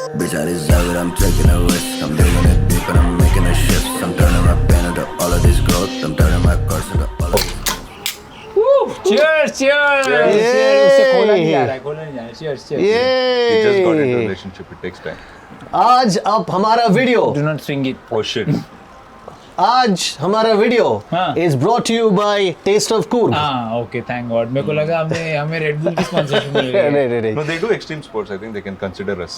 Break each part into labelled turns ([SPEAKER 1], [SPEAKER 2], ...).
[SPEAKER 1] Bitch, I deserve it, I'm taking a risk. I'm digging it deep and I'm making a shift. I'm turning my pain into all of this growth. I'm turning my curse into all of this.
[SPEAKER 2] Cheers, cheers. उससे खोला नहीं जा रहा है, खोला नहीं जा रहा है. Cheers, cheers.
[SPEAKER 3] He just got into a
[SPEAKER 4] ये
[SPEAKER 3] relationship. It takes time.
[SPEAKER 4] आज अब हमारा video
[SPEAKER 2] Do not swing it.
[SPEAKER 3] Oh shit.
[SPEAKER 4] आज हमारा वीडियो
[SPEAKER 2] हाँ.
[SPEAKER 4] Is brought you by taste of Coorg.
[SPEAKER 2] हाँ, okay, thank God. मेरे को लगा हमें Red Bull की sponsorship मिल रही है.
[SPEAKER 4] नहीं
[SPEAKER 3] No, they do extreme sports. I think they can consider us.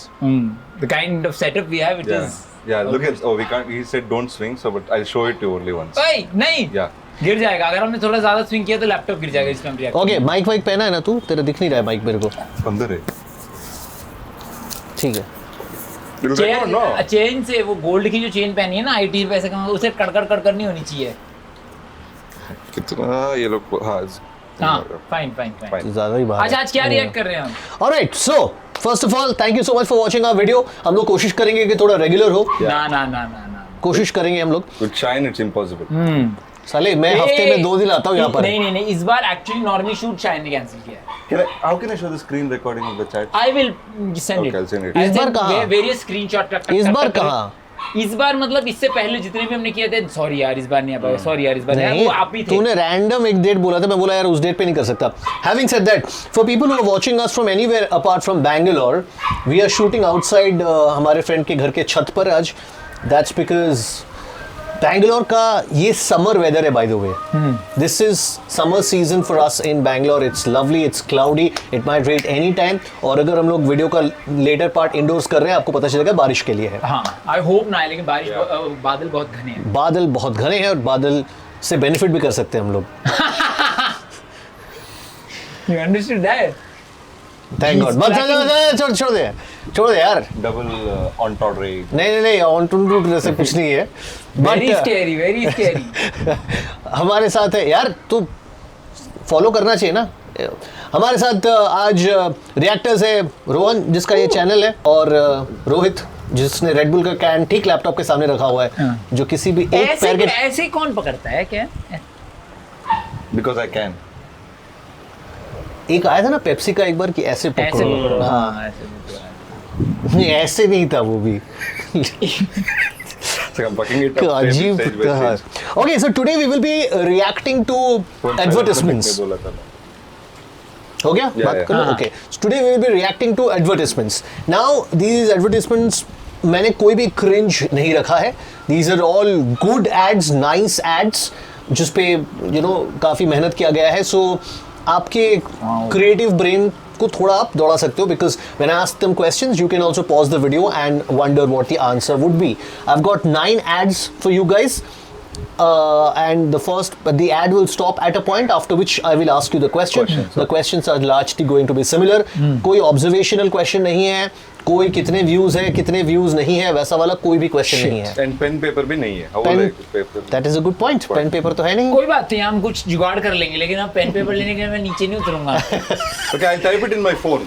[SPEAKER 2] The kind of setup we have, it
[SPEAKER 3] Yeah.
[SPEAKER 2] is.
[SPEAKER 3] Yeah. Look at. Oh, we can't. He said don't swing. So, but I'll show it to you only once.
[SPEAKER 2] ओए, नहीं.
[SPEAKER 3] Yeah.
[SPEAKER 2] गिर जाएगा. अगर हमने थोड़ा ज्यादा swing किया तो लैपटॉप गिर जाएगा इसमें हम react
[SPEAKER 4] ओके माइक वाइक पहना है ना तू? तेरा दिख नहीं रहा है माइक मेरे को.
[SPEAKER 3] अंदर है.
[SPEAKER 4] ठीक है.
[SPEAKER 3] It'll record, no?
[SPEAKER 2] चेन से वो गोल्ड की जो चेन पहनी है ना आईटी पैसे कमा उसे कड़कड़ नहीं होनी चाहिए.
[SPEAKER 3] कितना ये लोग हाँ.
[SPEAKER 2] हाँ, फाइन.
[SPEAKER 3] Fine.
[SPEAKER 4] ज्यादा ही बाहर
[SPEAKER 2] आज
[SPEAKER 4] है.
[SPEAKER 2] क्या रिएक्ट कर रहे हैं हम?
[SPEAKER 4] Alright so first of all thank you so much for watching our video. हम लोग कोशिश करेंगे कि थोड़ा रेगुलर हो.
[SPEAKER 2] ना.
[SPEAKER 4] कोशिश करेंगे हम लोग.
[SPEAKER 3] With shine, it's impossible.
[SPEAKER 4] साले मैं हफ्ते में 2 दिन आता हूँ यहाँ पर.
[SPEAKER 2] नहीं इस बार एक्चुअली नॉर्मली शूट शायद ने कैंसिल किया है.
[SPEAKER 3] How can I show the screen recording of the chat?
[SPEAKER 2] I will send
[SPEAKER 3] Okay,
[SPEAKER 2] it.
[SPEAKER 3] I'll send it.
[SPEAKER 4] इस बार कहाँ?
[SPEAKER 2] वेरियस स्क्रीनशॉट
[SPEAKER 4] इस बार कहाँ?
[SPEAKER 2] इस बार मतलब इससे पहले जितने भी हमने किए थे सॉरी यार इस बार नहीं आ पाया सॉरी यार इस बार नहीं वो आप ही थे.
[SPEAKER 4] तूने रैंडम एक डेट बोला था. मैं बोला यार उस डेट पे नहीं कर सकता. Having said that for people who are watching us from anywhere apart from Bangalore we are shooting outside हमारे फ्रेंड के घर के छत पर आज. दैट्स बिकॉज बैंगलोर का ये समर वेदर है by the way. This is summer season for us in Bangalore. It's lovely, it's cloudy, it might rain any time. और अगर हम लोग वीडियो का लेटर पार्ट इंडोर्स कर रहे हैं आपको पता चलेगा बारिश के लिए है.
[SPEAKER 2] हाँ आई होप ना है लेकिन बारिश बादल बहुत घने हैं.
[SPEAKER 4] बादल बहुत घने हैं और बादल से बेनिफिट भी कर सकते हैं हम लोग.
[SPEAKER 2] You understood that?
[SPEAKER 4] Thank God. बस छोड़ दे यार.
[SPEAKER 3] Double entendre.
[SPEAKER 4] नहीं ऑन टू जैसे कुछ नहीं है.
[SPEAKER 2] Very
[SPEAKER 4] but
[SPEAKER 2] scary, very scary.
[SPEAKER 4] हमारे साथ है यार. तू फॉलो करना चाहिए ना. हमारे साथ आज रिएक्टर्स है रोहन जिसका ये चैनल है और रोहित जिसने रेड बुल का कैन ठीक लैपटॉप के सामने रखा हुआ है जो किसी भी एक पैर के
[SPEAKER 2] ऐसे कौन पकड़ता है क्या?
[SPEAKER 3] Because I can.
[SPEAKER 4] एक आया था ना पेप्सी का एक बार कि ऐसे पकड़ो. हाँ
[SPEAKER 2] ऐसे पकड़ो.
[SPEAKER 4] नहीं ऐसे नहीं था वो भी.
[SPEAKER 3] So I'm fucking it up
[SPEAKER 4] अजीब
[SPEAKER 3] stage by
[SPEAKER 4] था.
[SPEAKER 3] stage.
[SPEAKER 4] Okay so today we will be reacting to advertisements.
[SPEAKER 3] बोला था.
[SPEAKER 4] हो गया
[SPEAKER 3] Yeah,
[SPEAKER 4] बात
[SPEAKER 3] yeah.
[SPEAKER 4] करो. Okay today we will be reacting to advertisements. Now these advertisements मैंने कोई भी क्रिंज नहीं रखा है. These are all good ads, nice ads जिस पे यू नो काफ़ी मेहनत किया गया है. सो आपके क्रिएटिव ब्रेन को थोड़ा आप दौड़ा सकते हो because when I ask them questions you can also pause the video and wonder what the answer would be. I have got 9 ads for you guys. And the ad will stop at a point after which I will ask you the question. The questions are largely going to be similar. कोई observational question नहीं है, कोई कितने views है कितने views नहीं है वैसा वाला कोई भी question नहीं है.
[SPEAKER 3] And pen paper भी नहीं है. How
[SPEAKER 4] Pen-
[SPEAKER 3] will I paper?
[SPEAKER 4] That is a good point. Pen paper तो है नहीं.
[SPEAKER 2] कोई बात नहीं हम कुछ जुगाड़ कर लेंगे लेकिन अब पेन पेपर लेने के लिए मैं नीचे नहीं उतरूंगा.
[SPEAKER 3] Okay, I'll type it in my phone.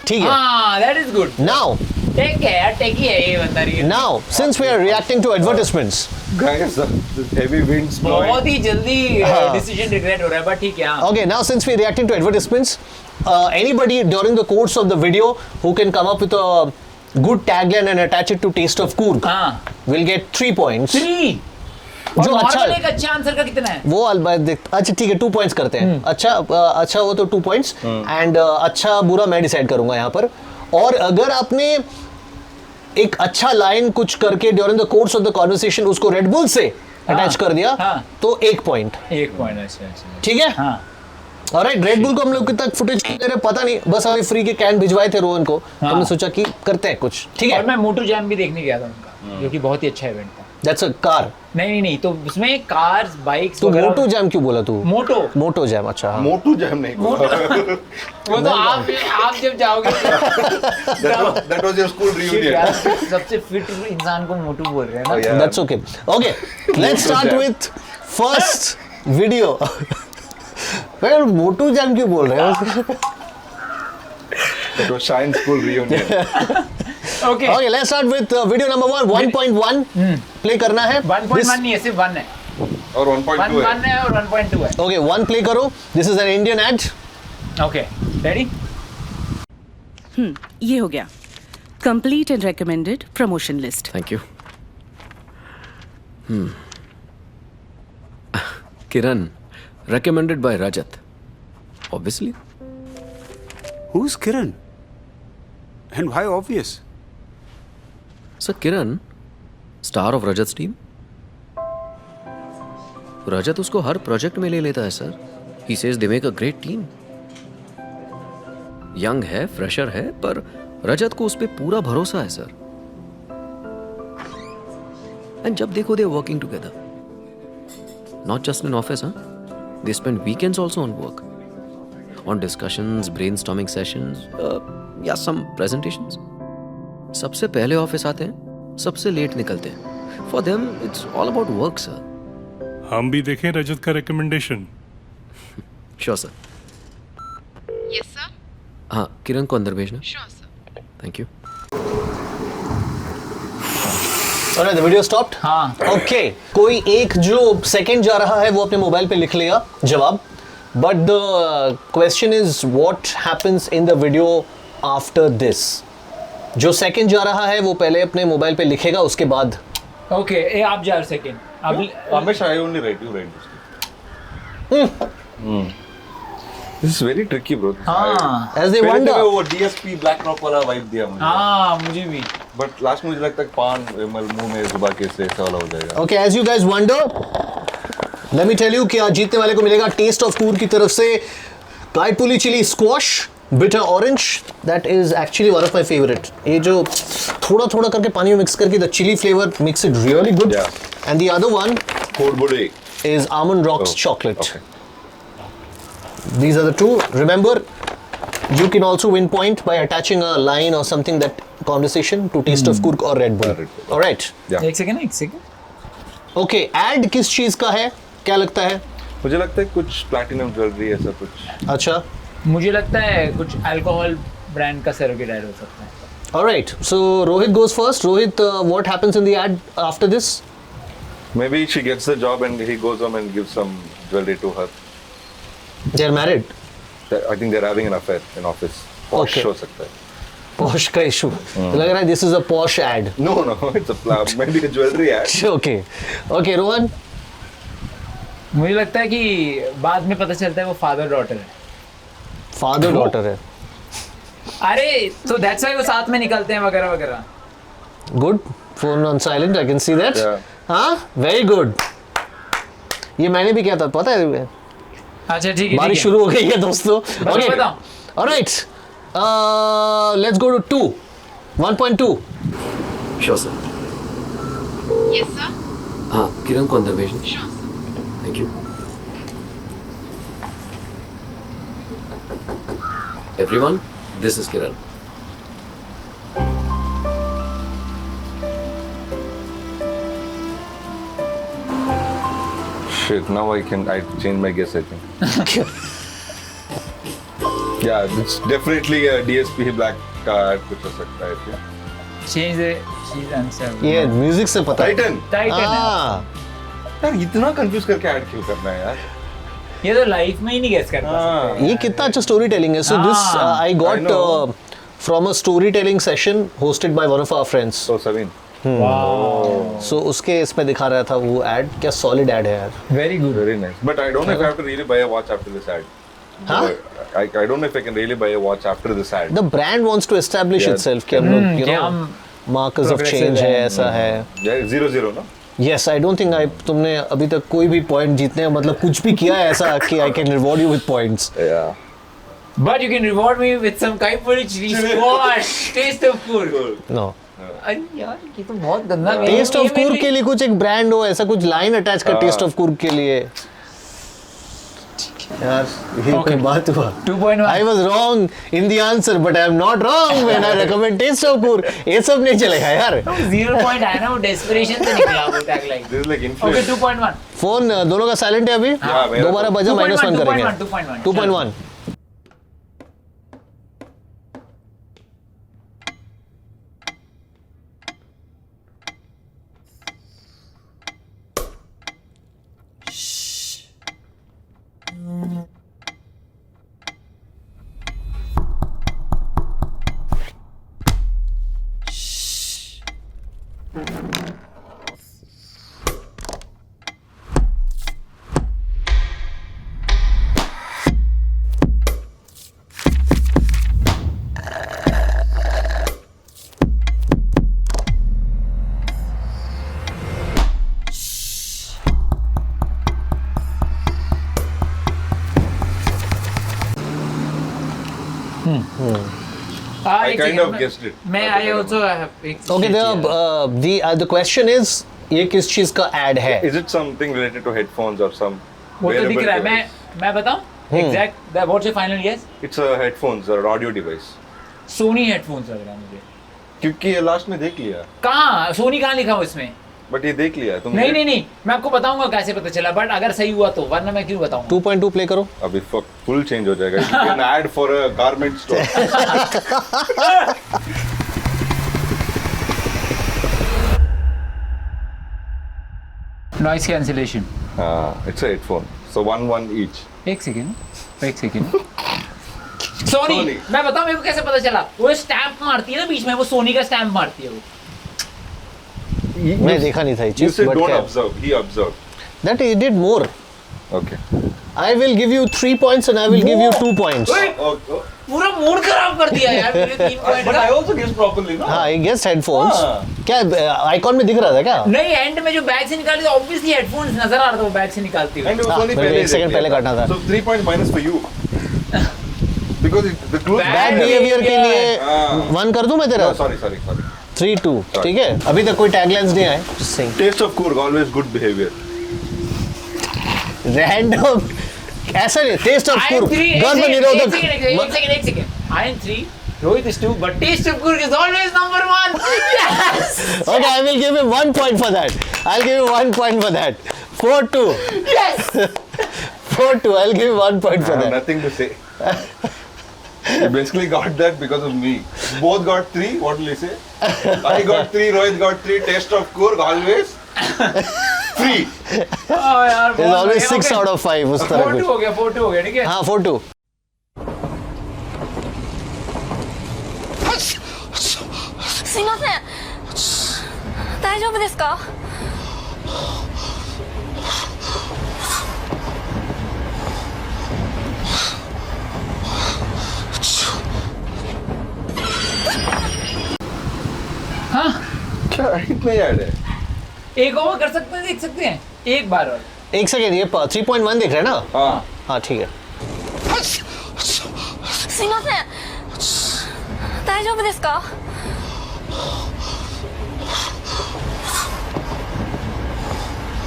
[SPEAKER 4] ठीक है.
[SPEAKER 2] हाँ that is good.
[SPEAKER 4] Now,
[SPEAKER 2] take ही है ये बंदा real.
[SPEAKER 4] now since we are reacting to advertisements,
[SPEAKER 3] Guys, the heavy winds blowing.
[SPEAKER 2] बहुत ही जल्दी
[SPEAKER 4] हाँ.
[SPEAKER 2] डिसीजन रिग्रेट हो रहा है बट ठीक है. हाँ.
[SPEAKER 4] okay, now since we are reacting to advertisements, anybody during the course of the video who can come up with a good tagline and attach it to Taste of Coorg
[SPEAKER 2] हाँ.
[SPEAKER 4] will get 3 points.
[SPEAKER 2] 3
[SPEAKER 4] जो अच्छा
[SPEAKER 2] एक अच्छे answer का कितना है?
[SPEAKER 4] वो अच्छा ठीक है 2 पॉइंट्स करते हैं. अच्छा वो तो 2 पॉइंट्स एंड अच्छा बुरा मैं डिसाइड करूंगा यहाँ पर. और अगर आपने एक अच्छा लाइन कुछ करके during the course of the conversation उसको रेड बुल से अटैच कर दिया तो 1 पॉइंट.
[SPEAKER 2] 1 पॉइंट. अच्छा
[SPEAKER 4] ठीक है.
[SPEAKER 2] हाँ.
[SPEAKER 4] ऑलराइट रेड बुल को हम लोग कितना फुटेज दे रहे पता नहीं. बस हमें फ्री के कैन भिजवाए थे रोहन को. हमने सोचा कि करते हैं कुछ. ठीक है.
[SPEAKER 2] और मैं मोटो जैम भी देखने गया था उनका जो कि बहुत ही अच्छा इवेंट था.
[SPEAKER 4] That's a car.
[SPEAKER 2] नहीं तो उसमें कार्स बाइक्स
[SPEAKER 4] तू मोटो जैम क्यों बोला तू? मोटो जैम. अच्छा हाँ.
[SPEAKER 3] मोटू जैम नहीं बोला.
[SPEAKER 2] वो तो आप जब जाओगे
[SPEAKER 3] That was your school reunion.
[SPEAKER 2] सबसे फिट इंसान को मोटू बोल रहे हैं ना.
[SPEAKER 3] Yeah.
[SPEAKER 4] That's okay. Okay, let's start with first video. यार मोटू जैम क्यों बोल रहे हो?
[SPEAKER 3] That was Shine school reunion.
[SPEAKER 2] Okay.
[SPEAKER 4] Okay, let's start with video number 1. 1.1 play करना है.
[SPEAKER 2] 1.1 नहीं है सिर्फ 1 है.
[SPEAKER 3] और 1.2 है.
[SPEAKER 2] 1 है और 1.2 है.
[SPEAKER 4] Okay, 1 play करो. This is an Indian ad.
[SPEAKER 2] Okay. Ready?
[SPEAKER 5] ये हो गया. Complete and recommended promotion list.
[SPEAKER 6] Thank you. Kiran, recommended by Rajat. Obviously.
[SPEAKER 7] Who's Kiran? And why obvious?
[SPEAKER 6] Sir, Kiran, star of Rajat's team. रजत उसको हर project में ले लेता है sir. He says they make a great team. Young है, fresher है, पर रजत को उस पे पूरा भरोसा है सर. एंड जब देखो they working together. Not just in office, huh? They spend weekends also on work. On discussions, brainstorming sessions, या some presentations. सबसे पहले ऑफिस आते हैं, सबसे लेट निकलते हैं. For them, it's all about work, sir.
[SPEAKER 8] हम भी देखें रजत का recommendation.
[SPEAKER 6] Sure, sir.
[SPEAKER 9] Yes, sir.
[SPEAKER 6] हाँ, किरण को अंदर भेजना.
[SPEAKER 9] Sure, sir.
[SPEAKER 6] Thank you.
[SPEAKER 4] Alright, the video stopped?
[SPEAKER 2] हाँ.
[SPEAKER 4] Okay. कोई एक जो सेकंड जा रहा है वो अपने मोबाइल पे लिख लेगा जवाब. But the question is what happens in the video after this? जो सेकंड जा रहा है वो पहले अपने मोबाइल पे लिखेगा उसके बाद.
[SPEAKER 2] ओके ए आप जा सेकंड अब
[SPEAKER 3] Ramesh, I only write. You write this. This is very tricky, bro.
[SPEAKER 2] हाँ
[SPEAKER 4] As they
[SPEAKER 3] पहले
[SPEAKER 4] wonder.
[SPEAKER 3] तो वो DSP Black Rock वाला vibe दिया मुझे.
[SPEAKER 2] हाँ मुझे भी.
[SPEAKER 3] But last में मुझे लगता है पान मुंह में जुबा के से ऐसा वाला हो जाएगा.
[SPEAKER 4] Okay, as you guys wonder, let me tell you कि आज जीतने वाले को मिलेगा टेस्ट ऑफ कूर की तरफ से Kaipuli chilli squash bitter orange. That is actually one of my favourite. ये जो थोड़ा थोड़ा करके पानी में मिक्स करके the chilli flavour makes it really good. And the other one
[SPEAKER 3] Kodbude.
[SPEAKER 4] is almond rocks
[SPEAKER 3] Oh,
[SPEAKER 4] chocolate.
[SPEAKER 3] okay.
[SPEAKER 4] These are the two. Remember, you can also win point by attaching a line or something that conversation to Taste of Kurk or Red Bull.
[SPEAKER 3] Red Bull.
[SPEAKER 4] All right.
[SPEAKER 3] Yeah.
[SPEAKER 2] एक second.
[SPEAKER 4] Okay. Ad किस चीज का है? क्या लगता है?
[SPEAKER 3] मुझे लगता है कुछ प्लैटिनम ज्वेलरी ऐसा कुछ.
[SPEAKER 4] अच्छा.
[SPEAKER 2] मुझे लगता है कुछ अल्कोहल ब्रांड का सरोगेट ऐड हो सकता है.
[SPEAKER 4] All right. So Rohit goes first. Rohit, what happens in the ad after this?
[SPEAKER 3] Maybe she gets the job and he goes home and gives some jewelry to her.
[SPEAKER 4] They're married.
[SPEAKER 3] I think they're having an affair in office. Posh
[SPEAKER 4] Okay.
[SPEAKER 3] हो सकता है.
[SPEAKER 4] Posh का issue. लग रहा है this is a posh ad.
[SPEAKER 3] No, it's a maybe a jewelry ad.
[SPEAKER 4] Okay. Okay, Rohan.
[SPEAKER 2] मुझे लगता है कि बाद में पता चलता है वो फादर डॉटर है.
[SPEAKER 4] Father daughter है.
[SPEAKER 2] अरे तो दैट्स व्हाई वो साथ में निकलते हैं वगैरह वगैरह.
[SPEAKER 4] Good. Phone on silent. I can see that.
[SPEAKER 3] Yeah.
[SPEAKER 4] हाँ, very good. ये मैंने भी किया था, पता है?
[SPEAKER 2] अच्छा ठीक है.
[SPEAKER 4] बारिश शुरू हो गई है दोस्तों. Okay.
[SPEAKER 2] बताओ.
[SPEAKER 4] All right. Let's go to 2. 1.2.
[SPEAKER 6] Sure, sir.
[SPEAKER 9] Yes, sir.
[SPEAKER 6] हाँ, किरण को अंदर भेजना.
[SPEAKER 9] Sure, sir.
[SPEAKER 6] Thank you. Everyone, this is Kiran.
[SPEAKER 3] Shit, now I change my guess, I think. Yeah, it's definitely a DSP black card कुछ हो सकता है क्या?
[SPEAKER 2] Change the चीज आंसर.
[SPEAKER 4] ये म्यूजिक से पता है.
[SPEAKER 3] Titan.
[SPEAKER 2] टाइटन है.
[SPEAKER 4] हाँ,
[SPEAKER 3] यार इतना कंफ्यूज करके ऐड क्यों करना है यार?
[SPEAKER 2] ये तो लाइफ में ही नहीं गेस कर पाते.
[SPEAKER 4] ये कितना अच्छा स्टोरी टेलिंग है. So this I
[SPEAKER 3] I
[SPEAKER 4] got
[SPEAKER 3] know.
[SPEAKER 4] from a storytelling session hosted by one of our friends.
[SPEAKER 3] So Savin.
[SPEAKER 4] So उसके इसमें दिखा रहा था वो ad. क्या solid ad है यार.
[SPEAKER 2] Very good.
[SPEAKER 3] Very nice. But I don't know if I have to really buy a watch after this ad.
[SPEAKER 4] Huh?
[SPEAKER 3] I don't know if I can really buy a watch after this ad.
[SPEAKER 4] The brand wants to establish
[SPEAKER 3] Yeah.
[SPEAKER 4] itself कि हम लोग you
[SPEAKER 2] क्या
[SPEAKER 4] know
[SPEAKER 2] हम
[SPEAKER 4] markers of
[SPEAKER 2] progressive
[SPEAKER 4] change है
[SPEAKER 2] हैं.
[SPEAKER 4] ऐसा है.
[SPEAKER 3] Yeah, 0-0 no?
[SPEAKER 4] Yes, I don't think तुमने अभी तक कोई भी point जीतने मतलब कुछ भी किया है ऐसा कि I can reward you with points.
[SPEAKER 3] Yeah.
[SPEAKER 2] But you can reward me with some kaipuri chili squash. Taste of food.
[SPEAKER 4] No.
[SPEAKER 2] अरे यार ये तो बहुत गंदा game है.
[SPEAKER 4] टेस्ट ऑफ
[SPEAKER 2] ये
[SPEAKER 4] कूर्ग
[SPEAKER 2] मेरी-
[SPEAKER 4] के लिए कुछ एक ब्रांड हो ऐसा कुछ लाइन अटैच कर टेस्ट ऑफ कूर्ग के लिए. यार ये कोई बात हुआ.
[SPEAKER 2] 2.1.
[SPEAKER 4] I was wrong in the answer but I am not wrong when I recommend taste of Coorg. ये सब नहीं चलेगा यार.
[SPEAKER 2] 0 point है ना वो desperation से निकला वो tagline.
[SPEAKER 3] This is like
[SPEAKER 2] Okay,
[SPEAKER 3] influence.
[SPEAKER 2] 2.1.
[SPEAKER 4] Phone दोनों का साइलेंट है अभी.
[SPEAKER 3] हाँ, मेरा
[SPEAKER 4] दोबारा
[SPEAKER 3] तो-
[SPEAKER 4] बजा
[SPEAKER 2] 2.1,
[SPEAKER 4] -1 करेंगे.
[SPEAKER 2] 2.1.
[SPEAKER 4] 2.1.
[SPEAKER 3] I kind of guessed it.
[SPEAKER 2] मैं I also have
[SPEAKER 4] Okay, the question is ये किस चीज का ad है?
[SPEAKER 3] Is it something related to headphones or some
[SPEAKER 2] वो तो दिख
[SPEAKER 3] wearable
[SPEAKER 2] रहा है
[SPEAKER 3] device?
[SPEAKER 2] मैं बताऊं exact what's your final guess?
[SPEAKER 3] It's a headphones or audio device.
[SPEAKER 2] Sony headphones लग रहा है मुझे
[SPEAKER 3] क्योंकि ये लास्ट में देख लिया.
[SPEAKER 2] कहाँ सोनी कहाँ लिखा हुआ इसमें
[SPEAKER 3] But ये देख लिया तुमने.
[SPEAKER 2] नहीं मैं आपको बताऊंगा कैसे पता चला बट अगर सही हुआ तो वरना मैं क्यों बताऊंगा
[SPEAKER 4] 2.2 प्ले करो.
[SPEAKER 3] अभी फुल चेंज हो जाएगा. You can add for a garment store.
[SPEAKER 2] Noise cancellation
[SPEAKER 3] It's a headphone. So one each.
[SPEAKER 2] एक सेकंड सोनी मैं बताऊं मेरे को कैसे पता चला वो स्टैम्प मारती है ना बीच में वो सोनी का स्टैम्प मारती है वो
[SPEAKER 4] मैं देखा नहीं था ये
[SPEAKER 3] You
[SPEAKER 4] चीज
[SPEAKER 3] said
[SPEAKER 4] but
[SPEAKER 3] don't
[SPEAKER 4] क्या
[SPEAKER 3] observe. He observed.
[SPEAKER 4] that he did more.
[SPEAKER 3] Okay.
[SPEAKER 4] I will give you 3 points and I will give you 2 points.
[SPEAKER 3] Oh.
[SPEAKER 2] पूरा मूड खराब कर दिया यार मेरे 3 पॉइंट
[SPEAKER 3] But
[SPEAKER 2] का
[SPEAKER 3] I also guessed properly, no?
[SPEAKER 4] हाँ, I guessed headphones.
[SPEAKER 3] हाँ.
[SPEAKER 4] क्या आइकॉन में दिख रहा था क्या?
[SPEAKER 2] नहीं एंड में जो बैग से निकाली तो ऑब्वियसली हेडफोन्स नजर आ रहा था वो बैग से निकालती हुई
[SPEAKER 3] And it was
[SPEAKER 4] हाँ,
[SPEAKER 3] only
[SPEAKER 4] मेरे को
[SPEAKER 3] पहले
[SPEAKER 4] एक second
[SPEAKER 3] देख लिया
[SPEAKER 4] पहले काटना था.
[SPEAKER 3] So 3 points minus for you. Because the clue.
[SPEAKER 4] Bad behaviour के लिए
[SPEAKER 3] हाँ.
[SPEAKER 4] 1 कर दूं मैं तेरा?
[SPEAKER 3] No, sorry.
[SPEAKER 4] 3-2 ठीक है. अभी तक कोई टैगलाइंस नहीं आए. Just saying.
[SPEAKER 3] Taste of Coorg, always good behavior.
[SPEAKER 4] Random ऐसा नहीं. Taste of
[SPEAKER 2] I am
[SPEAKER 4] Coorg.
[SPEAKER 2] 3
[SPEAKER 4] गर्भ निरोधक.
[SPEAKER 2] एक second I am 3 Rohit is 2 but taste of Coorg is always number 1 yes
[SPEAKER 4] Okay, I will give him 1 point for that. I'll give him 1 point for that. 4-2.
[SPEAKER 2] yes
[SPEAKER 4] 4-2. I'll give him 1 point for
[SPEAKER 3] I have
[SPEAKER 4] that.
[SPEAKER 3] nothing to say. You basically got that because of me. Both got 3. What will you say? I got 3. Rohit got 3. Taste of Coorg always 3.
[SPEAKER 2] यार
[SPEAKER 4] There's always 6 out of 5 उस तरह
[SPEAKER 2] 4-2
[SPEAKER 4] कुछ.
[SPEAKER 2] हो गया ठीक है
[SPEAKER 4] हाँ 4-2.
[SPEAKER 9] すいません大丈夫ですか
[SPEAKER 2] हाँ
[SPEAKER 3] क्या इतना याद है?
[SPEAKER 2] एक और कर सकते हैं देख सकते हैं एक बार और
[SPEAKER 4] 1 सेकेंड ये 3.1 दिख रहा है ना?
[SPEAKER 3] हाँ.
[SPEAKER 4] हाँ ठीक है.
[SPEAKER 9] すいません大丈夫ですか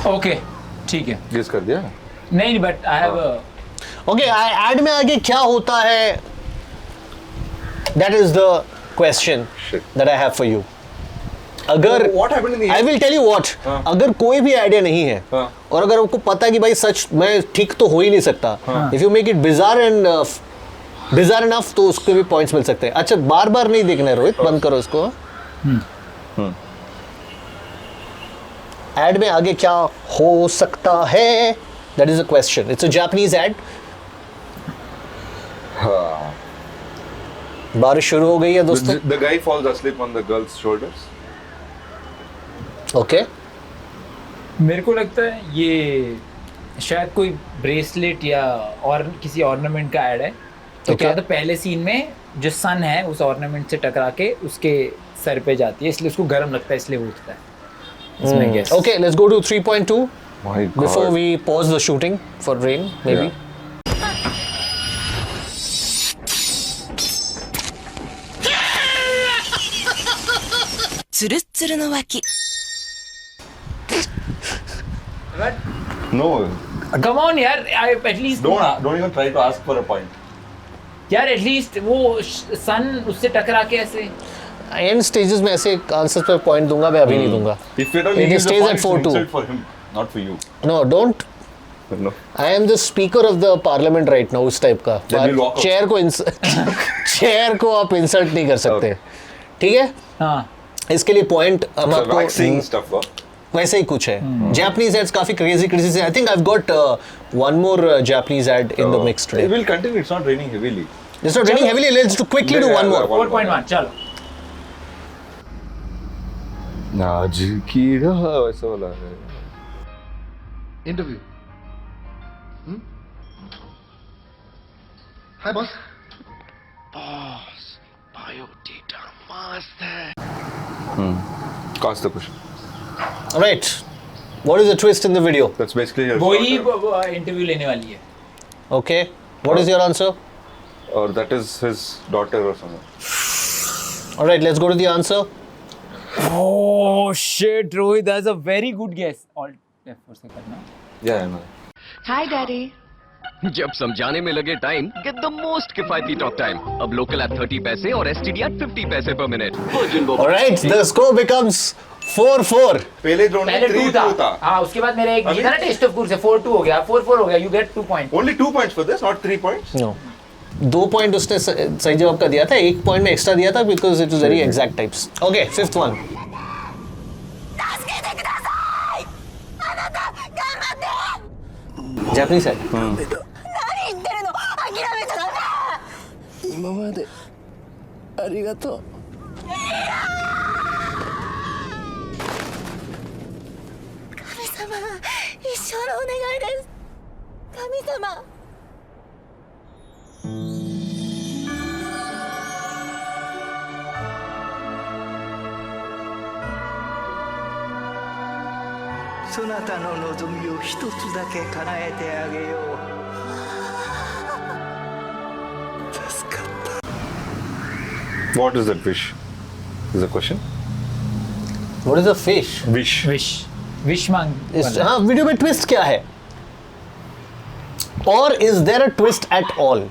[SPEAKER 2] ओके ठीक है
[SPEAKER 3] Guess कर दिया?
[SPEAKER 2] नहीं but I have
[SPEAKER 4] okay ad में आगे क्या होता है? That is the question
[SPEAKER 3] Shit.
[SPEAKER 4] That I have for you. अगर
[SPEAKER 3] What happened in the
[SPEAKER 4] I
[SPEAKER 3] end?
[SPEAKER 4] Will tell you what.
[SPEAKER 3] हाँ.
[SPEAKER 4] अगर कोई भी आइडिया नहीं है
[SPEAKER 3] हाँ.
[SPEAKER 4] और अगर आपको पता है कि भाई सच मैं ठीक तो हो ही नहीं सकता, if you make it bizarre enough तो उसके भी पॉइंट्स मिल सकते हैं. अच्छा बार बार नहीं देखना है रोहित, बंद करो इसको. एड में आगे क्या हो सकता है? That is a question. It's a Japanese ad.
[SPEAKER 3] हाँ.
[SPEAKER 4] बारिश शुरू हो गई है दोस्तों.
[SPEAKER 3] The guy falls asleep on the girl's shoulders.
[SPEAKER 4] Okay
[SPEAKER 2] मेरे को लगता है ये शायद कोई ब्रेसलेट या और किसी ऑर्नामेंट का ऐड है तो
[SPEAKER 4] Okay.
[SPEAKER 2] क्या होता है पहले सीन में जो सन है उस ऑर्नामेंट से टकरा के उसके सर पे जाती है इसलिए उसको गर्म लगता है इसलिए वो उठता है इसमें guess
[SPEAKER 4] Okay, let's go to 3.2
[SPEAKER 3] My God.
[SPEAKER 4] before we pause the shooting for rain, maybe.
[SPEAKER 3] Yeah. No.
[SPEAKER 2] Come on यार at least
[SPEAKER 3] Don't even try to ask for a point.
[SPEAKER 2] यार एटलीस्ट वो सन उससे टकरा के ऐसे
[SPEAKER 4] End stages में ऐसे आंसर पे पॉइंट दूंगा, मैं अभी नहीं दूंगा.
[SPEAKER 3] If it only
[SPEAKER 4] It
[SPEAKER 3] gives a
[SPEAKER 4] stays at
[SPEAKER 3] point, it's
[SPEAKER 4] 4-2.
[SPEAKER 3] insult for him, not for you.
[SPEAKER 4] No, don't.
[SPEAKER 3] No.
[SPEAKER 4] I am the speaker of the parliament right now, उस type का.
[SPEAKER 3] Then we'll walk out.
[SPEAKER 4] Chair को आप insult नहीं कर सकते. ठीक है?
[SPEAKER 2] हाँ
[SPEAKER 4] इसके लिए पॉइंट हम
[SPEAKER 3] So
[SPEAKER 4] आपको
[SPEAKER 3] waxing stuff, huh?
[SPEAKER 4] वैसे ही कुछ है. Japanese ads काफी crazy से. I think I've got one more Japanese ad in the mix
[SPEAKER 3] It
[SPEAKER 4] today.
[SPEAKER 3] will continue. It's not raining heavily.
[SPEAKER 4] It's not raining heavily. Let's quickly do one more.
[SPEAKER 2] 4.1 चलो
[SPEAKER 3] आज की राह वैसा वाला है.
[SPEAKER 10] Interview. Hi, boss.
[SPEAKER 3] Ask the question.
[SPEAKER 4] Right. What is the twist in the video?
[SPEAKER 3] That's basically his
[SPEAKER 2] वही
[SPEAKER 3] daughter.
[SPEAKER 2] Interview लेने वाली है.
[SPEAKER 4] Okay. What is your answer?
[SPEAKER 3] Or that is his daughter or something.
[SPEAKER 4] All right, let's go to the answer.
[SPEAKER 2] Oh shit, Rohit, that's a very good guess. All F4 से करना.
[SPEAKER 3] Yeah, I know.
[SPEAKER 9] Hi, Daddy.
[SPEAKER 10] जब समझाने में लगे time, get the most किफायती talk time. अब local at 30 पैसे और STD at 50 पैसे per minute.
[SPEAKER 4] All right, the score becomes 4-4.
[SPEAKER 3] पहले राउंड में
[SPEAKER 2] पहले
[SPEAKER 3] 3
[SPEAKER 2] 2
[SPEAKER 3] था.
[SPEAKER 2] था. हाँ, उसके बाद मेरा एक जीता ना टेस्ट ऑफ कोर्स से 4-2 हो गया. 4-4 हो गया. You get 2 points.
[SPEAKER 3] Only 2 points for this, not 3 points.
[SPEAKER 4] No. 2 point उसने सही जवाब का दिया था, 1 पॉइंट में एक्स्ट्रा दिया था because it was very exact types. Okay, fifth one. Japanese है.
[SPEAKER 9] 何言ってるの諦めちゃダメ
[SPEAKER 1] 今までありがとう。
[SPEAKER 9] 神様一生のお願いです神様
[SPEAKER 1] そなたの望みを一つだけ叶えてあげよう。助かった。
[SPEAKER 3] What is that wish? Is the question?
[SPEAKER 4] What is a fish?
[SPEAKER 3] Wish.
[SPEAKER 2] Wish मांग.
[SPEAKER 4] हाँ, वीडियो में ट्विस्ट क्या है? Or is there a twist at all?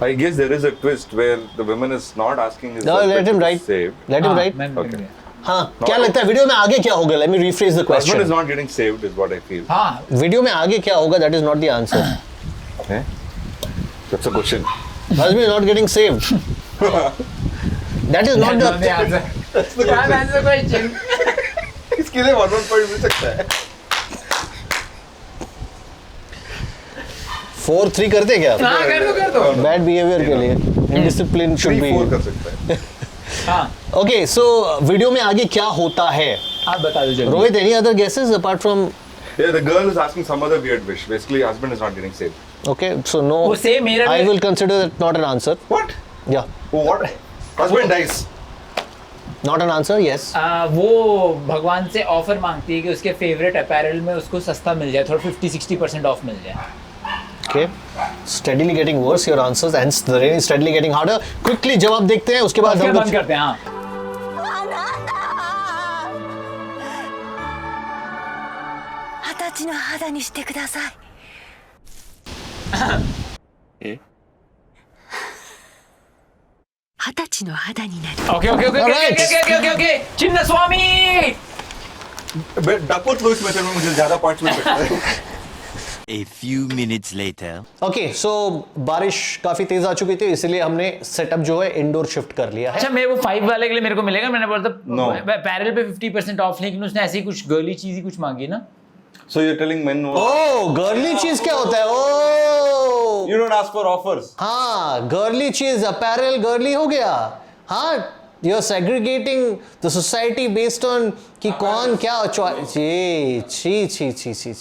[SPEAKER 3] I guess there is a twist where the woman is not asking his
[SPEAKER 4] No, let
[SPEAKER 3] husband
[SPEAKER 4] him
[SPEAKER 3] to
[SPEAKER 4] write.
[SPEAKER 3] save.
[SPEAKER 4] Let him write.
[SPEAKER 3] Okay.
[SPEAKER 4] हाँ, क्या लगता है video में आगे क्या होगा? Let me rephrase the
[SPEAKER 3] Husband is
[SPEAKER 4] question.
[SPEAKER 3] not getting saved is what I feel.
[SPEAKER 2] हाँ.
[SPEAKER 4] Video में आगे क्या होगा? That is not the answer.
[SPEAKER 3] Okay. That's a question.
[SPEAKER 4] Husband is not getting saved. That is not
[SPEAKER 2] That's
[SPEAKER 4] the.
[SPEAKER 2] answer.
[SPEAKER 3] That's the
[SPEAKER 2] Can't
[SPEAKER 3] question.
[SPEAKER 2] answer the question.
[SPEAKER 3] इसके लिए 1 point मिल सकता है.
[SPEAKER 4] 4-3 करते क्या?
[SPEAKER 2] हाँ, कर दो.
[SPEAKER 4] Bad behavior के लिए. Indiscipline should be.
[SPEAKER 3] 3-4 कर सकता है.
[SPEAKER 2] हाँ.
[SPEAKER 4] Okay, so वीडियो में आगे क्या होता है?
[SPEAKER 2] आप बता दो जल्दी.
[SPEAKER 4] Rohit, any other guesses apart from?
[SPEAKER 3] Yeah, the girl is asking some other weird wish. Basically, husband is not getting saved.
[SPEAKER 4] Okay, so no.
[SPEAKER 2] वो same मेरा
[SPEAKER 4] I
[SPEAKER 2] भी-
[SPEAKER 4] will consider that not an answer.
[SPEAKER 3] What?
[SPEAKER 4] Yeah,
[SPEAKER 3] What? Husband dies.
[SPEAKER 4] not an answer. Yes.
[SPEAKER 2] वो भगवान से offer मांगती है कि उसके फेवरेट अपैरल में उसको सस्ता मिल जाए, थोड़ा 50-60% ऑफ मिल जाए.
[SPEAKER 4] Okay. Steadily getting worse your answers, and the rain is steadily getting harder. Quickly जवाब देखते हैं, उसके बाद
[SPEAKER 2] उसके
[SPEAKER 4] हम
[SPEAKER 2] बंद
[SPEAKER 4] लोग.
[SPEAKER 2] करते हैं. हाँ.
[SPEAKER 9] あなた二十歳の肌にしてください二十歳の肌になる
[SPEAKER 2] Okay. चिन्ना स्वामी.
[SPEAKER 3] डकवर्थ लुईस मेथड में मुझे ज्यादा पॉइंट्स मिल सकता है.
[SPEAKER 1] A few minutes later.
[SPEAKER 4] Okay, so बारिश काफी तेज आ चुकी थी, इसलिए हमने सेटअप जो है इंडोर शिफ्ट कर लिया है.
[SPEAKER 2] अच्छा, मैं वो 5 वाले के लिए मेरे को मिलेगा. मैंने बोला था
[SPEAKER 3] No.
[SPEAKER 2] पैरल पे 50% ऑफ, लेकिन उसने ऐसी कुछ गर्ली चीज ही कुछ मांगी ना.
[SPEAKER 3] So you're telling men no?
[SPEAKER 4] Oh, girly चीज क्या होता है? Oh,
[SPEAKER 3] You don't ask for offers.
[SPEAKER 4] हाँ, गर्ली चीज अपैरल गर्ली हो गया. हाँ, you're segregating the society based on कि कौन क्या छी.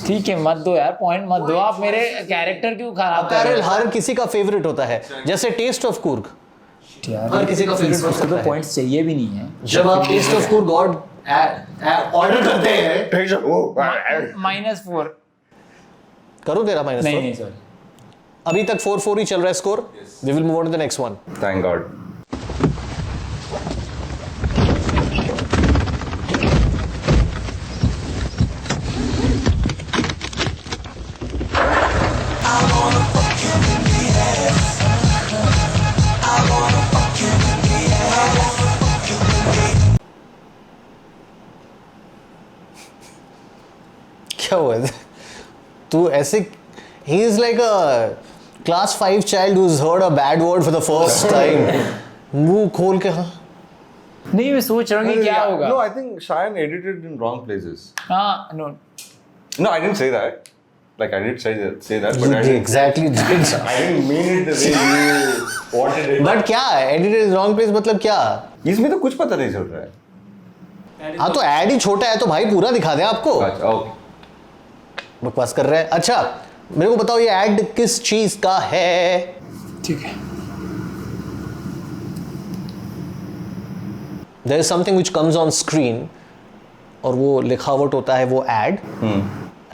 [SPEAKER 2] ठीक है, मत दो यार, पॉइंट मत दो. आप मेरे कैरेक्टर क्यों खराब कर रहे
[SPEAKER 4] अपैरल
[SPEAKER 2] हो?
[SPEAKER 4] हर किसी का फेवरेट होता है, जैसे टेस्ट ऑफ कुर्ग. हर किसी का फेवरेट हो सकता है.
[SPEAKER 2] पॉइंट्स चाहिए भी नहीं है.
[SPEAKER 4] जब आप टेस्ट ऑफ कुर्ग ऑर्डर करते हैं,
[SPEAKER 2] -4.
[SPEAKER 4] करो तेरा माइनस.
[SPEAKER 2] नहीं सॉरी.
[SPEAKER 4] अभी तक 4-4 ही चल रहा है score. We will move on to the next one.
[SPEAKER 3] Thank God.
[SPEAKER 4] क्या हुआ है? तू ऐसे he is like a class 5 child who's heard a bad word for the first time. मुंह खोल के. हाँ,
[SPEAKER 2] नहीं, मैं सोच रहा हूँ कि क्या होगा.
[SPEAKER 3] No, I think Shayan edited in wrong places.
[SPEAKER 2] हाँ, no.
[SPEAKER 3] No, I didn't say that. Like I did say that, but I
[SPEAKER 4] you
[SPEAKER 3] didn't.
[SPEAKER 4] exactly did.
[SPEAKER 3] I didn't mean it the way you wanted it.
[SPEAKER 4] But क्या edited is wrong place मतलब क्या?
[SPEAKER 3] इसमें तो कुछ पता नहीं चल रहा है.
[SPEAKER 4] हाँ तो ऐड ही छोटा है तो भाई पूरा दिखा दे आपको।
[SPEAKER 3] अच्छा ओके।
[SPEAKER 4] बकवास कर रहे हैं। अच्छा मेरे को बताओ ये ऐड किस चीज का है?
[SPEAKER 2] ठीक है।
[SPEAKER 4] There is something which comes on screen और वो लिखावट होता है वो ऐड।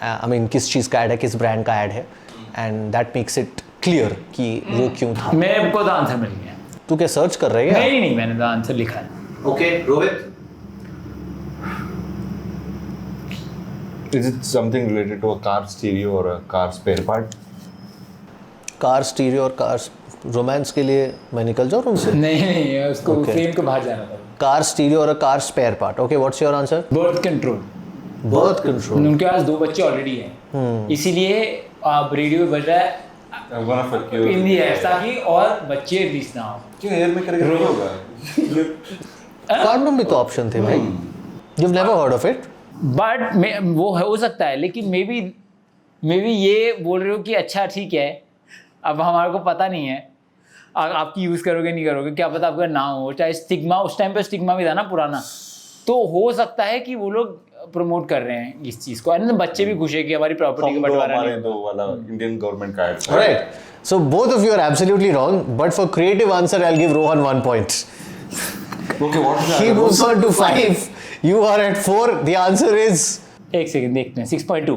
[SPEAKER 4] आई मीन किस चीज का ऐड है, किस ब्रांड का ऐड है, and that makes it clear कि वो क्यों था।
[SPEAKER 2] मेरे को तो आंसर मिल गया।
[SPEAKER 4] तू क्या सर्च कर रही है?
[SPEAKER 2] नहीं मैंने तो आंसर लिखा है।
[SPEAKER 4] Okay Rohit.
[SPEAKER 3] Is it something related to a car stereo or a car spare part?
[SPEAKER 4] Car stereo और कार रोमांस के लिए मैं निकल जाऊँ उनसे?
[SPEAKER 2] नहीं उसको
[SPEAKER 4] Okay.
[SPEAKER 2] फ्रेम के बाहर जाना था।
[SPEAKER 4] कार स्टीरियो और car spare part. Okay what's your answer?
[SPEAKER 2] Birth control.
[SPEAKER 4] Birth control.
[SPEAKER 2] उनके पास 2 बच्चे ऑलरेडी हैं, इसीलिए आप रेडियो बज रहा है
[SPEAKER 3] I'm gonna fuck you.
[SPEAKER 2] In the air ताकि और बच्चे रिलीज ना हो।
[SPEAKER 3] क्यों एयर में करेगा नहीं होगा?
[SPEAKER 4] कार्डम भी तो ऑप्शन थे भाई। You've never heard of it?
[SPEAKER 2] But वो हो सकता है, लेकिन मे बी ये बोल रहे हो कि अच्छा ठीक है, अब हमारे को पता नहीं है आपकी यूज़ करोगे नहीं करोगे, क्या पता आपका ना हो। चाहे स्टिग्मा, उस टाइम पे स्टिग्मा भी था ना पुराना, तो हो सकता है कि वो लोग प्रमोट कर रहे हैं इस चीज़ को, एंड बच्चे भी खुश है कि हमारी प्रॉपर्टी का बंटवारा नहीं।
[SPEAKER 3] दो वाला इंडियन गवर्नमेंट का add.
[SPEAKER 4] Alright. So both of you are absolutely wrong, but for creative answer I'll give Rohan 1 point.
[SPEAKER 3] Okay, what is
[SPEAKER 4] He moves on to 5. You are at 4. The answer is
[SPEAKER 2] एक second देखते हैं। 6.2।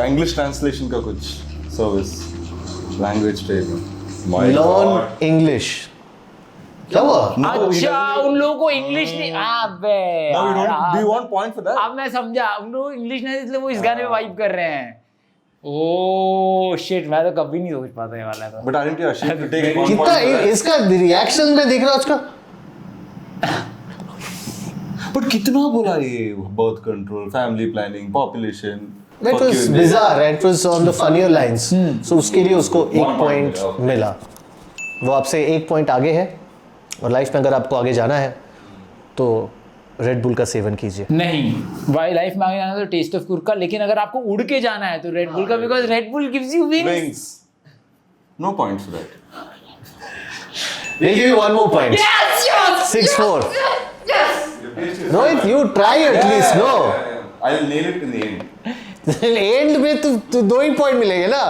[SPEAKER 3] English translation का कुछ service, language training.
[SPEAKER 4] learn English. क्या हुआ?
[SPEAKER 2] अच्छा उन लोगों को इंग्लिश नहीं। अबे
[SPEAKER 3] Do you want point for that?
[SPEAKER 2] अब मैं समझा, उन लोगों को इंग्लिश नहीं, इसलिए वो इस गाने में वाइब कर रहे हैं। ओह शिट, मैं तो कभी नहीं सोच पाता ये वाला तो।
[SPEAKER 3] But aren't you ashamed to take one
[SPEAKER 4] कितना
[SPEAKER 3] point?
[SPEAKER 4] इसका रिएक्शन में देख रहा हूँ उसका।
[SPEAKER 3] But कितना बोला ये birth control, family planning, population.
[SPEAKER 4] That
[SPEAKER 3] fuck
[SPEAKER 4] was
[SPEAKER 3] you,
[SPEAKER 4] bizarre. It was on the funnier lines. So उसके लिए उसको 1
[SPEAKER 3] point
[SPEAKER 4] पॉइंट
[SPEAKER 3] मिला, okay.
[SPEAKER 4] मिला। वो आपसे 1 पॉइंट आगे है, और लाइफ में अगर आपको आगे जाना है तो रेड बुल का सेवन कीजिए।
[SPEAKER 2] नहीं, वाई लाइफ में आगे जाना तो टेस्ट ऑफ कुर का, लेकिन अगर आपको उड़ के जाना है तो रेड बुल का, because red bull gives you wings.
[SPEAKER 3] Wings. No points for that.
[SPEAKER 4] We'll give you 1 more point.
[SPEAKER 2] Yes!
[SPEAKER 4] 6-4. No, if you try at least, no.
[SPEAKER 3] I'll nail it in the end.
[SPEAKER 4] And में तो 2 ही point मिलेंगे ना।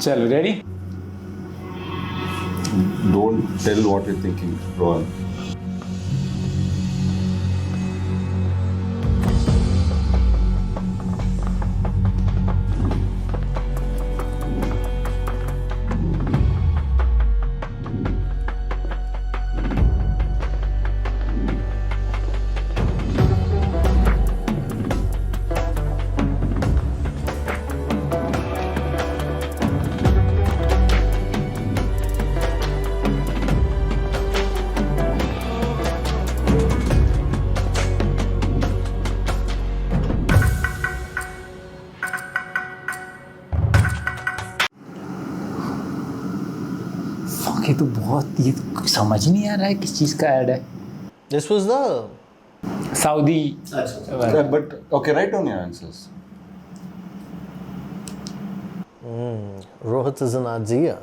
[SPEAKER 2] चलो ready.
[SPEAKER 3] Don't tell what you're thinking, Rohan.
[SPEAKER 2] ये तो बहुत, ये तो समझ ही नहीं आ रहा है किस चीज़ का ऐड है।
[SPEAKER 4] This was the
[SPEAKER 2] Saudi.
[SPEAKER 3] Yeah, but okay, write down your answers.
[SPEAKER 4] Rohit is an Azia.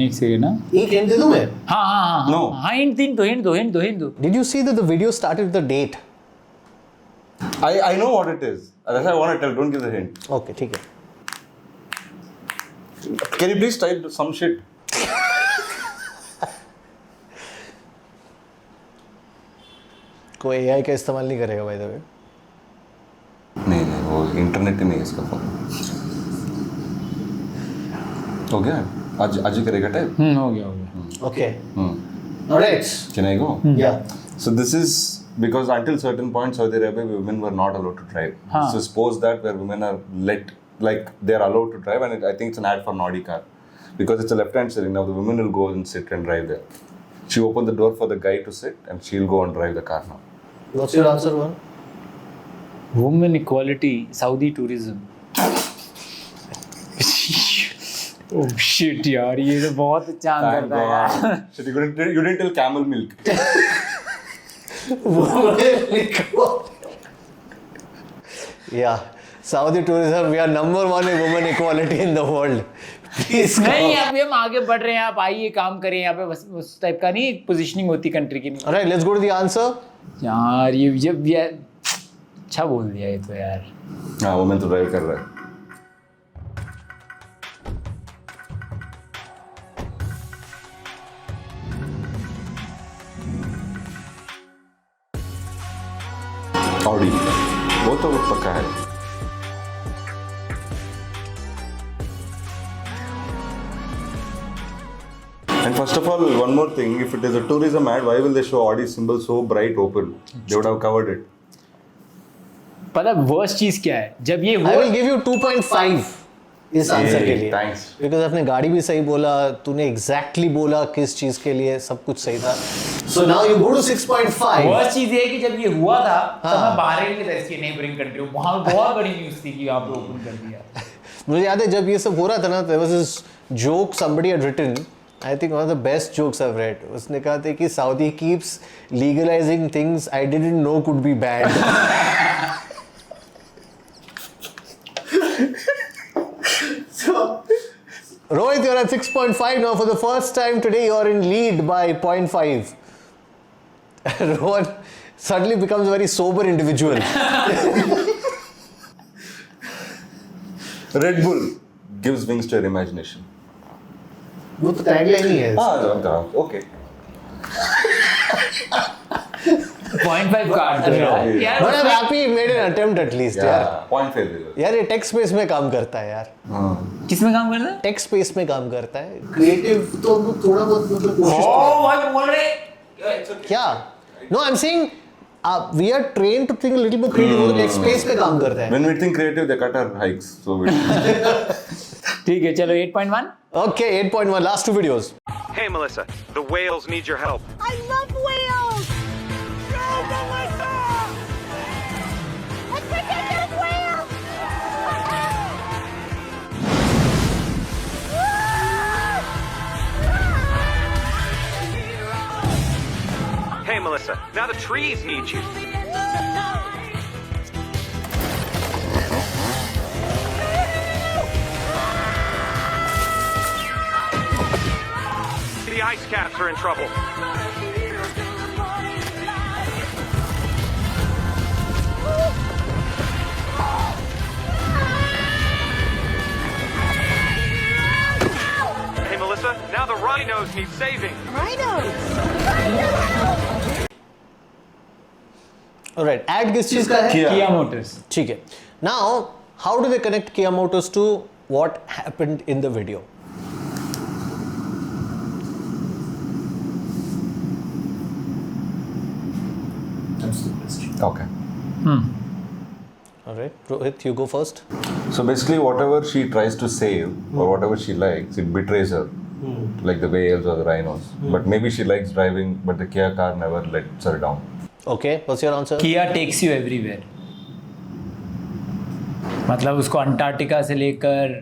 [SPEAKER 2] एक सेकंड ना।
[SPEAKER 4] एक हिंट दे दूं मैं?
[SPEAKER 2] हाँ
[SPEAKER 3] No.
[SPEAKER 2] हाँ, हिंट दो।
[SPEAKER 4] Did you see that the video started with the date?
[SPEAKER 3] I know what it is. That's why I want to tell. Don't give the hint.
[SPEAKER 4] Okay, ठीक है।
[SPEAKER 3] Can you please type some shit?
[SPEAKER 4] कोई AI का इस्तेमाल नहीं करेगा by the way.
[SPEAKER 3] नहीं वो internet ही नहीं है इसका फोन। हो गया? आज ही करेगा टाइप?
[SPEAKER 2] हो गया।
[SPEAKER 4] Okay. Alright.
[SPEAKER 3] Can I go?
[SPEAKER 4] Yeah.
[SPEAKER 3] So this is because until certain point Saudi Arabia women were not allowed to drive.
[SPEAKER 2] Huh.
[SPEAKER 3] So suppose that where women are like they're allowed to drive, and I think it's an ad for Audi car because it's a left-hand steering. Now the women will go and sit and drive there. She opened the door for the guy to sit, and she'll go and drive the car now.
[SPEAKER 4] What's your answer, Rohan?
[SPEAKER 2] Women equality, Saudi tourism. Oh shit यार, ये तो बहुत अच्छा answer था यार।
[SPEAKER 3] Shit, you didn't tell camel milk.
[SPEAKER 4] Yeah. Saudi tourism, we are number one in women equality in the world. Please
[SPEAKER 2] नहीं, अभी हम आगे बढ़ रहे हैं, आप आइए काम करें यहाँ पे, बस उस टाइप का नहीं पोजीशनिंग होती कंट्री की।
[SPEAKER 4] Alright, let's go to the answer.
[SPEAKER 2] यार ये अच्छा बोल दिया ये तो यार।
[SPEAKER 3] हाँ, वो मैं तो ड्राइव कर रहा है। ऑडी, वो तो पक्का है। And first of all, one more thing, if it is a tourism ad, why will they show Audi symbol so bright open? They would have covered it.
[SPEAKER 2] पता वर्स्ट चीज क्या है, जब ये
[SPEAKER 4] I will give you 2.5 इस answer के लिए।
[SPEAKER 3] Thanks.
[SPEAKER 4] Because आपने गाड़ी भी सही बोला, तूने exactly बोला किस चीज के लिए, सब कुछ सही था। So now you go to 6.5.
[SPEAKER 2] Worst चीज ये है कि जब ये हुआ था तब मैं बहरीन की तरह की नेबरिंग कंट्री, वहां बहुत बड़ी न्यूज़ थी कि यहाँ पे ओपन कर दिया।
[SPEAKER 4] मुझे याद है जब ये सब हो रहा था ना, there was this joke somebody had written. I think one of the best jokes I've read. उसने कहा था कि Saudi keeps legalizing things I didn't know could be bad. So, Rohit, you're at 6.5 now. For the first time today, you're in lead by 0.5. Rohan suddenly becomes a very sober individual.
[SPEAKER 3] Red Bull gives wings to your imagination.
[SPEAKER 4] वो तो tagline ही है।
[SPEAKER 3] Okay.
[SPEAKER 2] 0.5 काट दो यार।
[SPEAKER 4] But I'm happy he made an attempt at least यार।
[SPEAKER 3] Point fair देगा।
[SPEAKER 4] यार ये टेक स्पेस में काम करता है यार।
[SPEAKER 2] किसमें काम करता है?
[SPEAKER 4] टेक स्पेस में काम करता है। क्रिएटिव तो थोड़ा बहुत मतलब कोशिश
[SPEAKER 2] भाई बोल रहे
[SPEAKER 4] क्या? No, I'm saying we are trained to think a little bit creative. Tech space में काम करता है।
[SPEAKER 3] When we think creative, they cut our hikes. So we
[SPEAKER 2] ठीक है, चलो 8.1।
[SPEAKER 4] Okay, 8.1. Last two videos.
[SPEAKER 11] Hey, Melissa, the whales need your help.
[SPEAKER 9] I love whales! Go, Melissa! Let's protect those whales!
[SPEAKER 11] Hey, Melissa, now the trees need you. The ice caps are in trouble. Hey, Melissa, now the rhinos need saving.
[SPEAKER 9] Rhinos!
[SPEAKER 4] Alright, ad किस चीज का है?
[SPEAKER 2] Kia Motors।
[SPEAKER 4] ठीक है। Now, how do they connect Kia Motors to what happened in the video?
[SPEAKER 3] Okay.
[SPEAKER 4] Alright, Rohit, you go first.
[SPEAKER 3] So basically, whatever she tries to save or whatever she likes, it betrays her. Like the whales or the rhinos. But maybe she likes driving, but the Kia car never lets her down.
[SPEAKER 4] Okay, what's your answer?
[SPEAKER 2] Kia takes you everywhere। मतलब उसको Antarctica से लेकर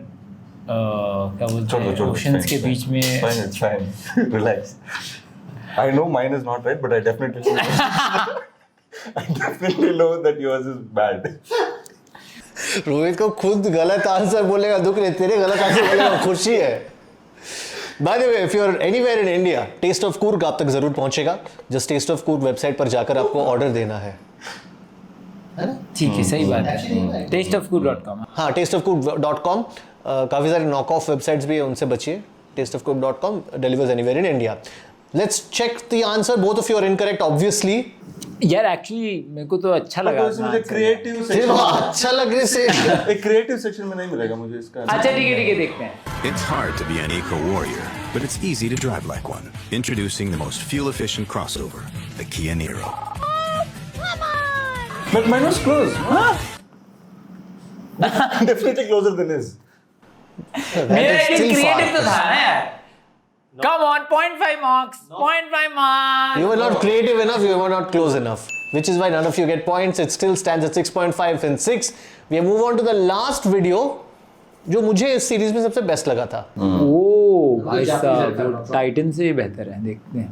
[SPEAKER 2] क्या बोलते हैं oceans के बीच में।
[SPEAKER 3] Fine, it's fine. Relax. I know mine is not right, but I definitely know that yours is bad.
[SPEAKER 4] Rohit को खुद गलत आंसर बोलेगा दुख नहीं, तेरे गलत आंसर बोलेगा खुशी है। By the way, if you're anywhere in India, Taste of Coorg आप तक जरूर पहुंचेगा। Just Taste of Coorg website पर जाकर आपको ऑर्डर देना है।
[SPEAKER 2] ठीक है, सही बात है। tasteofcoorg.com।
[SPEAKER 4] हाँ, tasteofcoorg.com काफी सारे नॉक ऑफ वेबसाइट्स भी है, उनसे बचिए। tasteofcoorg.com delivers anywhere in India. Let's check the answer. Both of you are incorrect, obviously.
[SPEAKER 2] यार एक्चुअली मेरे को तो अच्छा लगा।
[SPEAKER 3] मुझे क्रिएटिव
[SPEAKER 4] सिर्फ अच्छा लग रहा है।
[SPEAKER 3] एक क्रिएटिव सेक्शन में नहीं मिलेगा मुझे इसका।
[SPEAKER 2] अच्छा ठीक है देखते हैं।
[SPEAKER 12] It's hard to be an eco-warrior, but it's easy to drive like one. Introducing the most fuel-efficient crossover, the Kia Niro.
[SPEAKER 3] But mine was close. Definitely closer than his.
[SPEAKER 2] मेरा क्रिएटिव तो था ना यार। Come on, 0.5 marks. 0.5 marks.
[SPEAKER 4] You were not creative enough, you were not close enough. Which is why none of you get points. It still stands at 6.5 and 6. We move on to the last video, जो मुझे इस series में सबसे best लगा था।
[SPEAKER 2] ओह भाई साहब, Titan से बेहतर है, देखते हैं।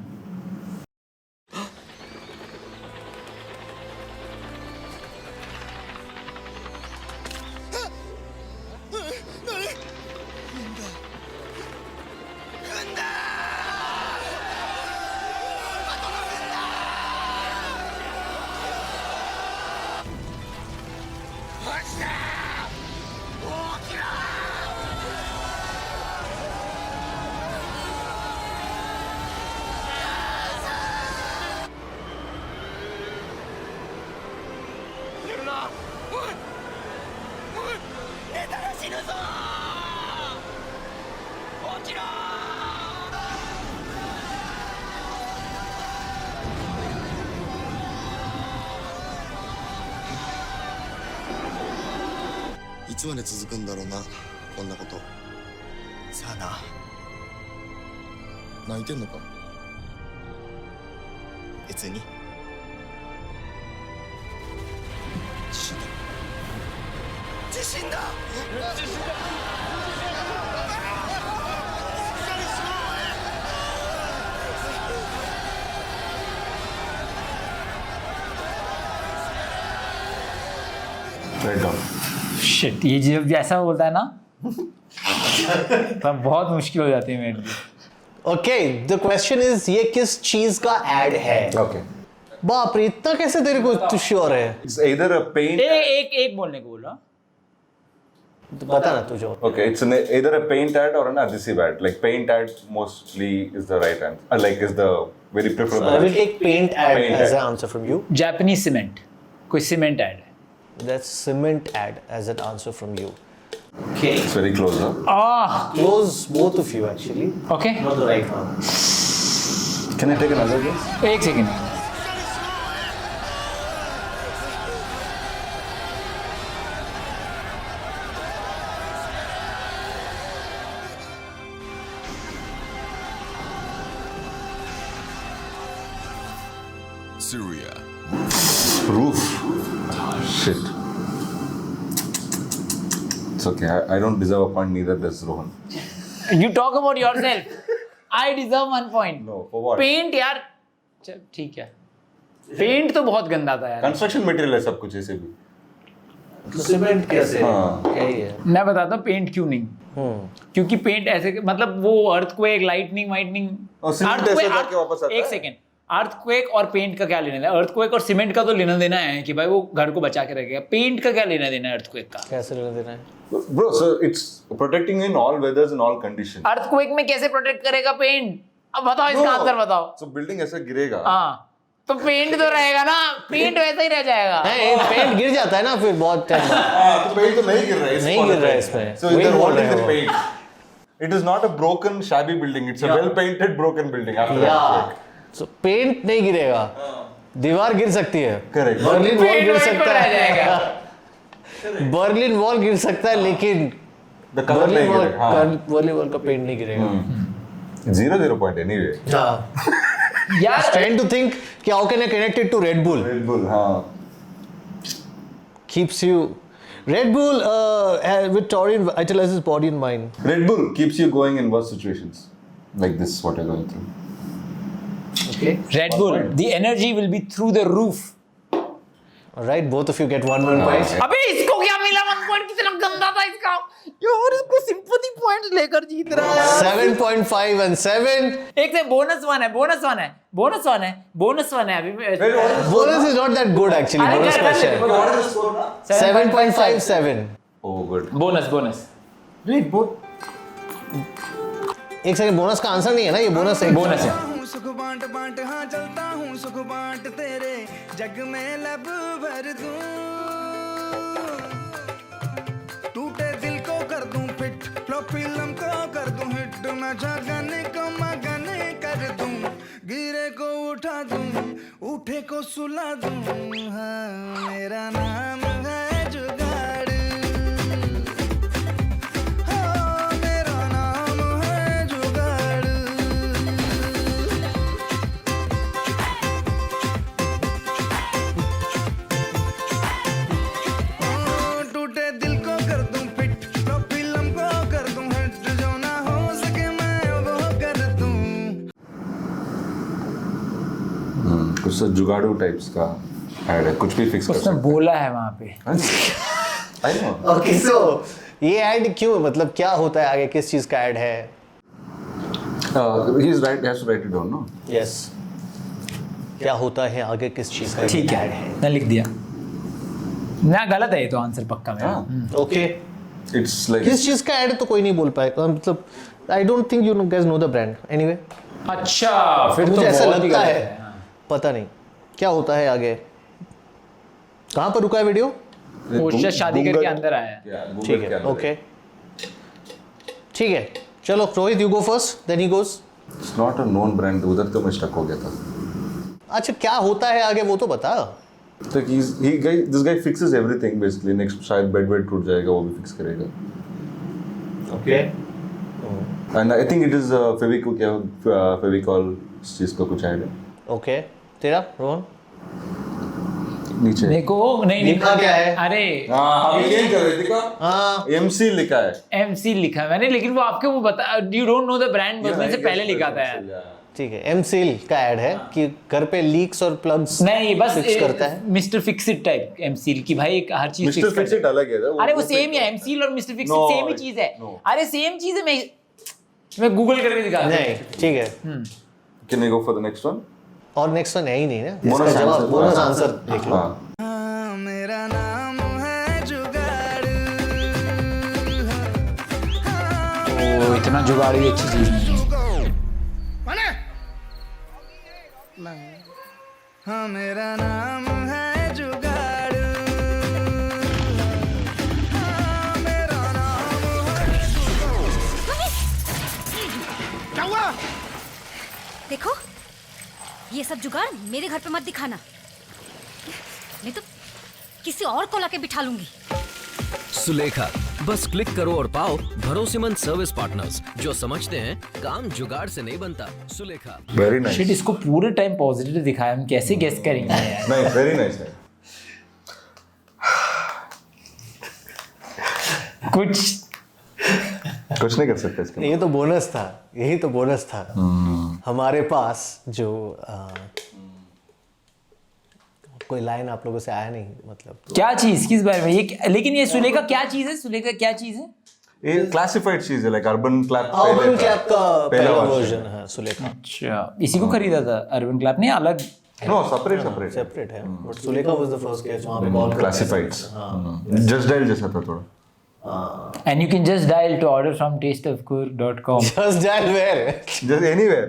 [SPEAKER 1] つまで続くんだろうな、こんなこと。さあな。泣いてんのか？別に。地震だ。地震だ。
[SPEAKER 2] शिट, ये जब जैसा बोलता है ना तब बहुत मुश्किल हो जाती है मेरे लिए.
[SPEAKER 4] ओके, द क्वेश्चन इज ये किस चीज का एड है?
[SPEAKER 3] Okay.
[SPEAKER 4] बाप रे, इतना कैसे तेरे को श्योर है?
[SPEAKER 3] It's either a paint.
[SPEAKER 2] एक बोलने को बोला.
[SPEAKER 4] तो बता ना तुझे.
[SPEAKER 3] Okay, it's either a paint ad or an adhesive ad. Like paint ad mostly is the right answer. Like is the very preferable.
[SPEAKER 4] I will take paint ad
[SPEAKER 3] Paint
[SPEAKER 4] as
[SPEAKER 3] ad.
[SPEAKER 4] an answer from you.
[SPEAKER 2] Japanese cement. कोई cement add है.
[SPEAKER 4] That's cement ad as an answer from you.
[SPEAKER 2] Okay.
[SPEAKER 3] It's very close, huh?
[SPEAKER 4] Close, both of you actually.
[SPEAKER 2] Okay.
[SPEAKER 4] Not the right one.
[SPEAKER 3] Can I take another guess?
[SPEAKER 2] एक second.
[SPEAKER 1] Syria.
[SPEAKER 3] Roof. Shit. It's okay. I don't deserve a point. Neither does Rohan.
[SPEAKER 2] You talk about yourself. I deserve 1 point.
[SPEAKER 3] No, for what?
[SPEAKER 2] Paint यार. चल ठीक है. Paint तो बहुत गंदा था यार.
[SPEAKER 3] Construction material है सब कुछ ऐसे भी.
[SPEAKER 4] सीमेंट कैसे?
[SPEAKER 3] हाँ.
[SPEAKER 4] क्या ही है?
[SPEAKER 2] मैं बताता हूँ पेंट क्यों नहीं. क्योंकि पेंट ऐसे मतलब वो अर्थक्वेक, लाइटनिंग वाइटनिंग.
[SPEAKER 3] और सीमेंट ऐसे करके वापस आता है.
[SPEAKER 2] एक सेकंड. अर्थक्वेक और पेंट का क्या लेना देना? अर्थक्वेक और सीमेंट का तो लेना देना है कि भाई वो घर को बचा के रखेगा. पेंट का क्या लेना देना है अर्थक्वेक का?
[SPEAKER 4] कैसे लेना देना है?
[SPEAKER 3] Bro, so it's protecting in all weathers and all conditions.
[SPEAKER 2] Earthquake में कैसे प्रोटेक्ट करेगा पेंट? अब बताओ इसका आंसर बताओ.
[SPEAKER 3] So building ऐसे गिरेगा.
[SPEAKER 2] हाँ तो पेंट तो रहेगा ना. पेंट वैसा ही रह जाएगा.
[SPEAKER 4] नहीं, पेंट गिर जाता है ना फिर बहुत टाइम बाद.
[SPEAKER 3] हाँ, तो पेंट तो नहीं गिर रहा है.
[SPEAKER 4] नहीं गिर रहा है इसमें.
[SPEAKER 3] So they're holding the paint. It is not a broken, shabby building. It's a well-painted, broken building. After that.
[SPEAKER 4] So paint नहीं गिरेगा. दीवार गिर सकती है.
[SPEAKER 3] Correct.
[SPEAKER 4] बर्लिन वॉल गिर सकता
[SPEAKER 2] रह
[SPEAKER 4] है.
[SPEAKER 2] जाएगा.
[SPEAKER 4] बर्लिन वॉल गिर सकता है लेकिन
[SPEAKER 3] The color नहीं गिरेगा. हाँ.
[SPEAKER 4] बर्लिन वॉल का पेंट नहीं गिरेगा.
[SPEAKER 3] 0 point anyway.
[SPEAKER 2] यार
[SPEAKER 4] Trying to think कि how can I connect it to Red Bull?
[SPEAKER 3] Red Bull, हाँ.
[SPEAKER 4] Keeps you. Red Bull with taurine vitalizes body and mind.
[SPEAKER 3] Red Bull keeps you going in worse situations. Like this, what you're going through.
[SPEAKER 4] Okay.
[SPEAKER 2] Red Bull, the energy will be through the roof.
[SPEAKER 4] Alright, both of you get one point.
[SPEAKER 2] अबे इसको क्या मिला 1 point? कितना गंदा था इसका. यार इसको सिंपैथी पॉइंट लेकर जीत रहा है.
[SPEAKER 4] 7.5 and 7.
[SPEAKER 2] एक से बोनस वन है अभी.
[SPEAKER 4] Bonus is not that good actually. Bonus question. 7.57.
[SPEAKER 3] Oh, good.
[SPEAKER 2] Bonus.
[SPEAKER 4] एक सेकंड, बोनस का आंसर नहीं है ना ये. बोनस है.
[SPEAKER 2] बोनस है.
[SPEAKER 11] सुख बांट बांट हाँ चलता हूँ सुख बांट तेरे जग में लब भर दूं टूटे दिल को कर दूं फिट फ्लॉप फिल्म को कर दूं हिट मैं जगन को मगन कर दूं गिरे को उठा दूं उठे को सुला दूं हाँ मेरा नाम है जुगाड़ हाँ मेरा नाम है जुगाड़ टूटे दिल को कर दूं फिट तो फिल्म को कर दूं हिट जो ना हो सके मैं वो कर दूं.
[SPEAKER 3] कुछ तो जुगाड़ू टाइप्स का ऐड है. कुछ भी फिक्स कर
[SPEAKER 2] उसने
[SPEAKER 3] सकते
[SPEAKER 2] बोला है वहाँ पे.
[SPEAKER 3] I know.
[SPEAKER 4] Okay, so ये ऐड क्यों, मतलब क्या होता है आगे, किस चीज का ऐड है?
[SPEAKER 3] He has to write it down, no?
[SPEAKER 4] Yes. क्या होता है आगे, किस चीज का
[SPEAKER 2] ठीक
[SPEAKER 4] ऐड
[SPEAKER 2] है,
[SPEAKER 4] है?
[SPEAKER 2] मैं लिख दिया. ना गलत है ये तो आंसर पक्का मेरा.
[SPEAKER 4] ओके.
[SPEAKER 3] It's like
[SPEAKER 4] किस चीज का ऐड तो कोई नहीं बोल पाएगा, मतलब I don't think you guys know the brand. Anyway,
[SPEAKER 2] अच्छा फिर
[SPEAKER 4] मुझे
[SPEAKER 2] तो
[SPEAKER 4] ऐसा
[SPEAKER 2] बहुत ही
[SPEAKER 4] लगता
[SPEAKER 2] गलत
[SPEAKER 4] है. पता नहीं क्या होता है आगे. कहाँ पर रुका है वीडियो?
[SPEAKER 2] वो शादी करके अंदर आया है.
[SPEAKER 3] Yeah, Google
[SPEAKER 4] ठीक
[SPEAKER 3] के
[SPEAKER 4] है.
[SPEAKER 3] अंदर
[SPEAKER 4] ओके ठीक है, चलो Rohit you go first then he goes.
[SPEAKER 3] It's not a known brand. उधर तो मैं स्टक हो गया था.
[SPEAKER 4] अच्छा क्या होता है आगे वो तो बता.
[SPEAKER 3] So this guy fixes everything basically. Next शायद बेड टूट जाएगा वो भी फिक्स करेगा.
[SPEAKER 4] Okay.
[SPEAKER 3] And I think it is Fevicol चीज का कुछ ऐड है.
[SPEAKER 4] Okay. तेरा रोहन?
[SPEAKER 3] नीचे.
[SPEAKER 2] देखो नहीं
[SPEAKER 4] लिखा क्या है?
[SPEAKER 2] अरे
[SPEAKER 3] हाँ चेंज कर रहे थे क्या? हाँ. MC लिखा है.
[SPEAKER 2] MC लिखा है मैंने, लेकिन वो आपके वो बता, you don't know the brand बदलने से पहले लिखा था यार.
[SPEAKER 4] ठीक है, M-Seal का ऐड है कि घर पे लीक्स और प्लग्स
[SPEAKER 2] नहीं बस
[SPEAKER 4] फिक्स करता है.
[SPEAKER 2] मिस्टर फिक्सिट टाइप M-Seal की भाई हर चीज
[SPEAKER 3] मिस्टर फिक्सिट अलग है.
[SPEAKER 2] अरे वो सेम ही है, M-Seal और मिस्टर फिक्सिट सेम ही चीज है. अरे सेम चीज है. मैं गूगल करके दिखा दूं.
[SPEAKER 4] नहीं ठीक है.
[SPEAKER 3] Can we go for the next one?
[SPEAKER 4] और नेक्स्ट वन है ही नहीं ना. इसका जवाब बोनस आंसर देख लो.
[SPEAKER 11] मेरा नाम है जुगाड़.
[SPEAKER 2] ओ इतना जुगाड़ी अच्छी चीज नहीं.
[SPEAKER 11] हाँ मेरा नाम है जुगाड़. हाँ मेरा नाम है जुगाड़. क्या हुआ?
[SPEAKER 9] देखो ये सब जुगाड़ मेरे घर पे मत दिखाना, नहीं तो किसी और को लाके बिठा लूंगी.
[SPEAKER 6] सुलेखा, बस क्लिक करो और पाओ भरोसेमंद सर्विस पार्टनर्स जो समझते हैं काम जुगाड़ से नहीं बनता. सुलेखा.
[SPEAKER 3] Very nice.
[SPEAKER 2] शिट, इसको पूरे टाइम पॉजिटिव दिखाया, हम कैसे गेस करेंगे यार.
[SPEAKER 3] नहीं, very nice है. कुछ नहीं कर सकते इसके.
[SPEAKER 4] ये तो बोनस था, यही तो बोनस था. हमारे पास जो कोई लाइन आप लोगों से आया नहीं, मतलब
[SPEAKER 2] क्या चीज किस बारे में ये. लेकिन ये सुलेखा क्या चीज है? सुलेखा क्या चीज है?
[SPEAKER 3] ये क्लासिफाइड चीज है, लाइक अर्बन क्लैप
[SPEAKER 4] का पहला वर्जन है सुलेखा.
[SPEAKER 2] अच्छा, इसी को खरीदा था अर्बन क्लैप ने? अलग
[SPEAKER 3] नो, सेपरेट
[SPEAKER 4] है. But Sulekha was the first case वहां पे कॉल
[SPEAKER 3] क्लासिफाइड्स. जस्ट डायल जैसा था थोड़ा.
[SPEAKER 2] And you can just dial to order from tasteofcoorg.com.
[SPEAKER 4] Just dial where?
[SPEAKER 3] Just anywhere.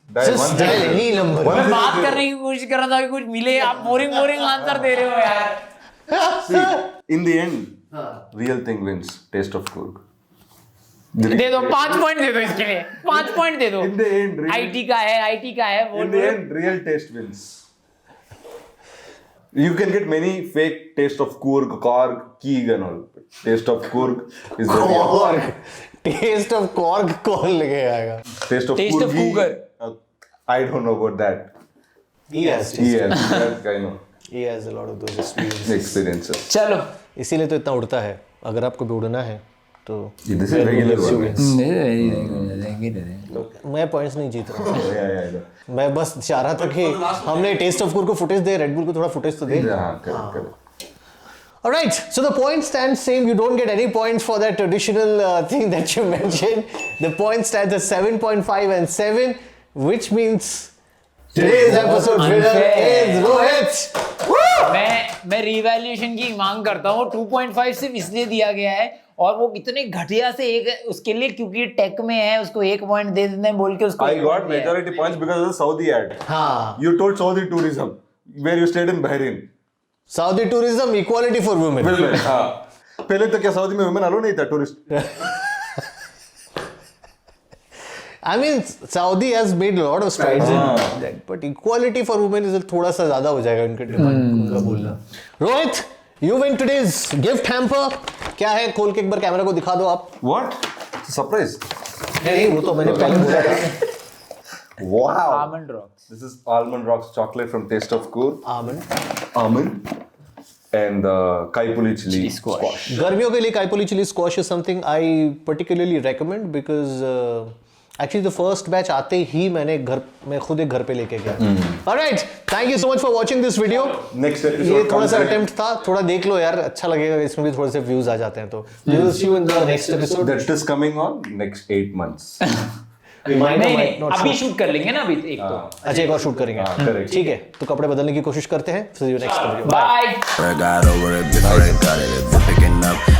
[SPEAKER 4] Just dial any number.
[SPEAKER 2] मैं बात करने की कोशिश कर रहा था कि कुछ मिले, आप बोरिंग आंसर दे रहे हो यार.
[SPEAKER 3] See, in the end, real thing wins. Taste of Coorg.
[SPEAKER 2] दे दो 5 पॉइंट दे दो इसके लिए. 5 पॉइंट दे दो.
[SPEAKER 3] In the end,
[SPEAKER 2] IT का है.
[SPEAKER 3] In the end, real taste wins. You can get many fake Taste of Coorg, Korg, Keeg and all. Taste of Coorg is the real.
[SPEAKER 4] Korg. Taste of Korg कौन लेके आएगा?
[SPEAKER 3] Taste of
[SPEAKER 2] Cougar.
[SPEAKER 3] I don't know about that.
[SPEAKER 4] He has.
[SPEAKER 3] That I know.
[SPEAKER 4] He has a lot of those
[SPEAKER 3] experiences.
[SPEAKER 2] चलो.
[SPEAKER 4] इसीलिए तो इतना उड़ता है. अगर आपको भी उड़ना है तो
[SPEAKER 3] this is regular one.
[SPEAKER 4] मैं पॉइंट्स नहीं जीत रहा. मैं बस चाह रहा था कि हमने टेस्ट ऑफ कूर को फुटेज दे, रेड बुल को थोड़ा फुटेज तो दे.
[SPEAKER 3] Correct.
[SPEAKER 4] Alright, so the point stands same. You don't get any points for that additional thing that you mentioned. The point stands at 7.5 and 7, which means today's episode winner is Rohit.
[SPEAKER 2] मैं revaluation की मांग करता हूँ. 2.5 सिर्फ इसलिए दिया गया है और वो इतने घटिया से एक उसके लिए, क्योंकि टेक में है, उसको 1 पॉइंट दे देते हैं बोल के उसको.
[SPEAKER 3] I got majority points because of the Saudi ad.
[SPEAKER 4] हाँ.
[SPEAKER 3] You told Saudi tourism where you stayed in Bahrain.
[SPEAKER 4] Saudi tourism, equality for women.
[SPEAKER 3] हाँ. पहले तो क्या सऊदी में women अलो नहीं था tourist?
[SPEAKER 4] I mean, Saudi has made a lot of strides in that, but equality for women is थोड़ा सा ज़्यादा हो जाएगा उनके डिमांड उनका बोलना. Rohit, you win today's gift hamper. क्या है? खोल के एक बार कैमरा को दिखा दो आप.
[SPEAKER 3] What? Surprise.
[SPEAKER 4] नहीं, वो तो मैंने पहले बोला था.
[SPEAKER 3] Wow.
[SPEAKER 2] Almond Rocks.
[SPEAKER 3] This is Almond Rocks chocolate from Taste of Coorg.
[SPEAKER 4] Almond.
[SPEAKER 3] And Kaipuli chili squash.
[SPEAKER 4] गर्मियों के लिए Kaipuli chilli squash is something I particularly recommend because actually the first batch आते ही मैं खुद एक घर पे लेके गया. Alright, thank you so much for watching this video.
[SPEAKER 3] Next episode.
[SPEAKER 4] ये थोड़ा सा attempt था, थोड़ा देख लो यार, अच्छा लगेगा, इसमें भी थोड़े से views आ जाते हैं तो. We will see you in the next episode.
[SPEAKER 3] That is coming on next 8 months.
[SPEAKER 2] नहीं, अभी शूट कर लेंगे ना अभी एक तो.
[SPEAKER 4] अच्छा, एक और शूट करेंगे. ठीक है, तो कपड़े बदलने की कोशिश करते हैं. See you next video.
[SPEAKER 2] Bye.
[SPEAKER 1] I got over it before I got it. It's picking up.